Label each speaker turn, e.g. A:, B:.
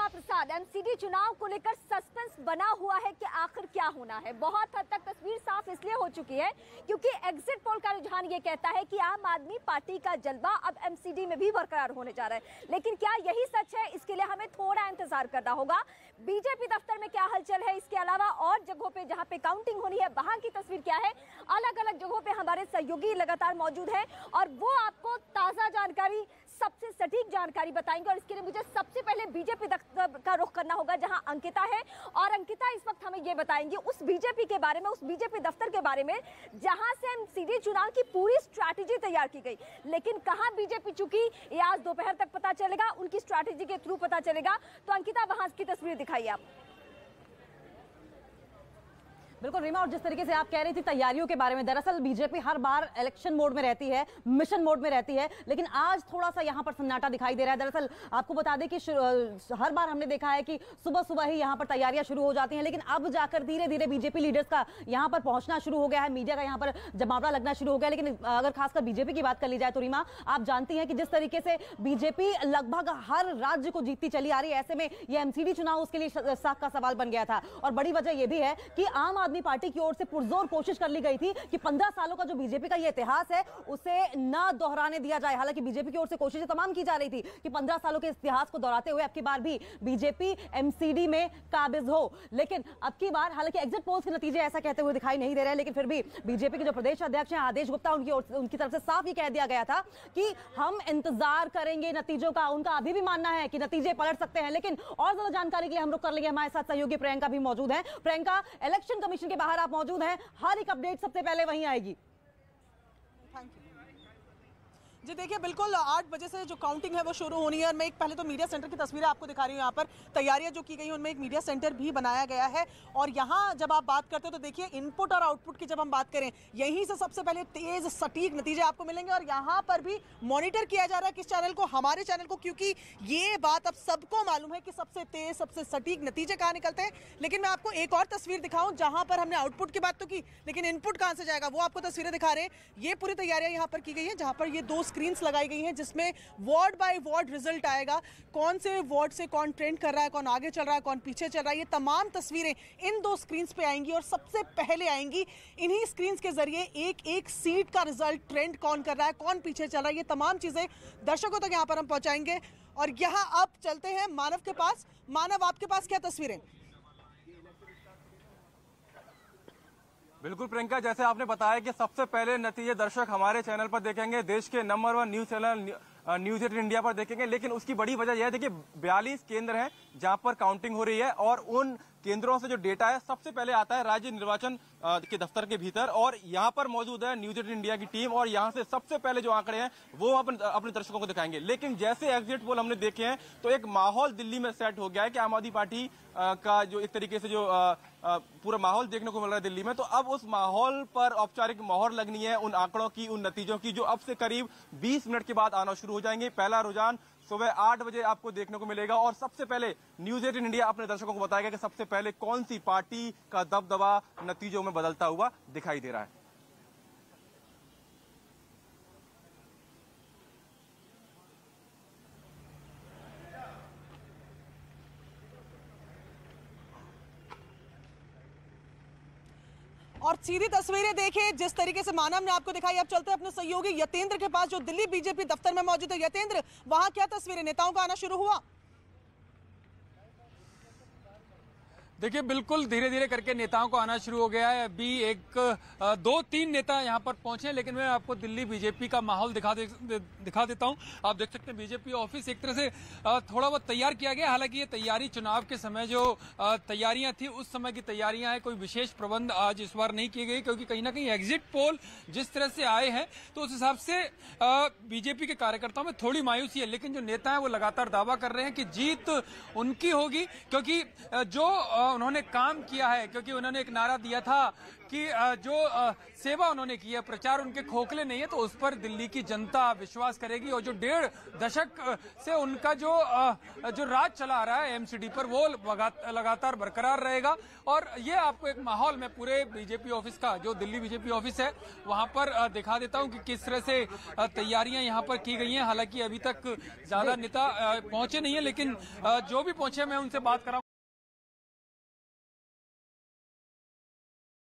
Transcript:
A: प्रसाद, MCD चुनाव को लेकर सस्पेंस बना हुआ है कि आखिर क्या होना है। बहुत हद तक तस्वीर साफ इसलिए हो चुकी है क्योंकि एग्जिट पोल का रुझान ये कहता है कि आम आदमी पार्टी का जलवा अब एमसीडी में भी बरकरार होने जा रहा है। लेकिन क्या यही सच है, इसके लिए हमें थोड़ा इंतजार करना होगा। बीजेपी दफ्तर में क्या हलचल है, इसके अलावा और जगहों पे जहां पे काउंटिंग होनी है वहां की तस्वीर क्या है, अलग अलग जगहों पे हमारे सहयोगी लगातार मौजूद हैं और वो आपको ताजा जानकारी, सबसे सटीक जानकारी बताएंगे। और इसके लिए मुझे सबसे पहले बीजेपी दफ्तर का रुख करना होगा जहां अंकिता है, और अंकिता इस वक्त हमें ये बताएंगी उस बीजेपी के बारे में, उस बीजेपी दफ्तर के बारे में जहां से एमसीडी चुनाव की पूरी स्ट्रैटेजी तैयार की गई। लेकिन कहां बीजेपी चुकी ये आज दोपहर तक पता चलेगा, उनकी स्ट्रैटेजी के थ्रू पता चलेगा। तो अंकिता, वहां की तस्वीर दिखाइए आप।
B: बिल्कुल रीमा, और जिस तरीके से आप कह रही थी तैयारियों के बारे में, दरअसल बीजेपी हर बार इलेक्शन मोड में रहती है, मिशन मोड में रहती है, लेकिन आज थोड़ा सा यहां पर सन्नाटा दिखाई दे रहा है। दरअसल आपको बता दें कि हर बार हमने देखा है कि सुबह सुबह ही यहां पर तैयारियां शुरू हो जाती हैं, लेकिन अब जाकर धीरे धीरे बीजेपी लीडर्स का यहां पर पहुंचना शुरू हो गया है, मीडिया का यहां पर जमावड़ा लगना शुरू हो गया। लेकिन अगर खासकर बीजेपी की बात कर ली जाए तो रीमा, आप जानती हैं कि जिस तरीके से बीजेपी लगभग हर राज्य को जीतती चली आ रही है, ऐसे में यह एमसीडी चुनाव उसके लिए साख का सवाल बन गया था। और बड़ी वजह यह भी है कि आम आदमी पार्टी की ओर से पुरजोर कोशिश कर ली गई थी कि 15 सालों का जो बीजेपी का ये इतिहास है उसे ना दोहराने दिया जाए। हालांकि बीजेपी की ओर से कोशिशें तमाम की जा रही थी कि 15 सालों के इतिहास को दोहराते हुए अब की बार भी बीजेपी एमसीडी में काबिज हो। लेकिन अब की बार हालांकि एग्जिट पोल्स के नतीजे ऐसा कहते हुए दिखाई नहीं दे रहे, लेकिन फिर भी बीजेपी के जो प्रदेश अध्यक्ष हैं आदेश गुप्ता, उनकी तरफ से साफ ये कह दिया गया था कि हम इंतजार करेंगे नतीजों का। उनका अभी भी मानना है कि नतीजे पलट सकते हैं। लेकिन और ज्यादा जानकारी के लिए हम रुक कर लेंगे, हमारे साथ सहयोगी प्रियंका भी मौजूद है। प्रियंका, इलेक्शन कमीशन के बाहर आप मौजूद हैं, हर एक अपडेट सबसे पहले वहीं आएगी।
C: थैंक यू जी। देखिए, बिल्कुल 8 बजे से जो काउंटिंग है वो शुरू होनी है और मैं एक पहले तो मीडिया सेंटर की तस्वीरें आपको दिखा रही हूँ। यहाँ पर तैयारियां जो की गई हैं उनमें एक मीडिया सेंटर भी बनाया गया है। और यहाँ जब आप बात करते हो तो देखिए, इनपुट और आउटपुट की जब हम बात करें, यहीं से सबसे पहले तेज सटीक नतीजे आपको मिलेंगे। और यहाँ पर भी मॉनिटर किया जा रहा है किस चैनल को, हमारे चैनल को, क्योंकि ये बात अब सबको मालूम है कि सबसे तेज सबसे सटीक नतीजे कहाँ निकलते हैं। लेकिन मैं आपको एक और तस्वीर दिखाऊं जहाँ पर हमने आउटपुट की बात तो की, लेकिन इनपुट कहाँ से जाएगा वो आपको तस्वीरें दिखा रहे हैं। ये पूरी तैयारियां यहाँ पर की गई है, जहाँ पर ये 2 स्क्रीन लगाई गई हैं जिसमें वार्ड बाय वार्ड रिजल्ट आएगा, कौन से वार्ड से कौन ट्रेंड कर रहा है, कौन आगे चल रहा है, कौन पीछे चल रहा है। ये तमाम तस्वीरें इन 2 स्क्रीन्स पे आएंगी और सबसे पहले आएंगी इन्हीं स्क्रीन्स के जरिए एक एक सीट का रिजल्ट, ट्रेंड कौन कर रहा है, कौन पीछे चल रहा है, ये तमाम चीजें दर्शकों तक यहाँ पर हम पहुंचाएंगे। और यहाँ अब चलते हैं मानव के पास। मानव, आपके पास क्या तस्वीरें?
D: बिल्कुल प्रियंका, जैसे आपने बताया कि सबसे पहले नतीजे दर्शक हमारे चैनल पर देखेंगे, देश के number 1 news channel news 18 India पर देखेंगे। लेकिन उसकी बड़ी वजह यह है, देखिए 42 केंद्र हैं जहां पर काउंटिंग हो रही है और उन केंद्रों से जो डेटा है सबसे पहले आता है राज्य निर्वाचन के दफ्तर के भीतर, और यहाँ पर मौजूद है न्यूज 18 इंडिया की टीम और यहाँ से सबसे पहले जो आंकड़े हैं वो अपने दर्शकों को दिखाएंगे। लेकिन जैसे एग्जिट पोल हमने देखे हैं तो एक माहौल दिल्ली में सेट हो गया है कि आम आदमी पार्टी का जो एक तरीके से जो पूरा माहौल देखने को मिल रहा है दिल्ली में, तो अब उस माहौल पर औपचारिक मोहर लगनी है उन आंकड़ों की, उन नतीजों की, जो अब से करीब 20 मिनट के बाद आना शुरू हो जाएंगे। पहला रुझान सुबह 8 बजे आपको देखने को मिलेगा और सबसे पहले न्यूज 18 इंडिया अपने दर्शकों को बताएगा कि सबसे पहले कौन सी पार्टी का दबदबा नतीजों में बदलता हुआ दिखाई दे रहा है।
C: और सीधी तस्वीरें देखिए जिस तरीके से मानव ने आपको दिखाई। अब चलते हैं अपने सहयोगी यतेंद्र के पास जो दिल्ली बीजेपी दफ्तर में मौजूद है। यतेंद्र, वहां क्या तस्वीरें, नेताओं का आना शुरू हुआ?
E: देखिए, बिल्कुल धीरे धीरे करके नेताओं को आना शुरू हो गया है। अभी 2-3 नेता यहां पर पहुंचे, लेकिन मैं आपको दिल्ली बीजेपी का माहौल दिखा देता हूं। आप देख सकते हैं बीजेपी ऑफिस एक तरह से थोड़ा बहुत तैयार किया गया। हालांकि ये तैयारी चुनाव के समय जो तैयारियां थी उस समय की तैयारियां हैं, कोई विशेष प्रबंध आज इस बार नहीं किए गए, क्योंकि कहीं ना कहीं एग्जिट पोल जिस तरह से आए हैं तो उस हिसाब से बीजेपी के कार्यकर्ताओं में थोड़ी मायूसी है। लेकिन जो नेता है वो लगातार दावा कर रहे हैं कि जीत उनकी होगी, क्योंकि जो उन्होंने काम किया है, क्योंकि उन्होंने एक नारा दिया था कि जो सेवा उन्होंने की है, प्रचार उनके खोखले नहीं है, तो उस पर दिल्ली की जनता विश्वास करेगी। और जो 1.5 दशक से उनका जो राज चला आ रहा है एमसीडी पर, वो लगातार बरकरार रहेगा। और ये आपको एक माहौल में पूरे बीजेपी ऑफिस का, जो दिल्ली बीजेपी ऑफिस है, वहां पर दिखा देता हूं कि किस तरह से तैयारियां यहां पर की गई हैं। हालांकि अभी तक ज्यादा नेता पहुंचे नहीं है, लेकिन जो भी पहुंचे मैं उनसे बात कराऊं।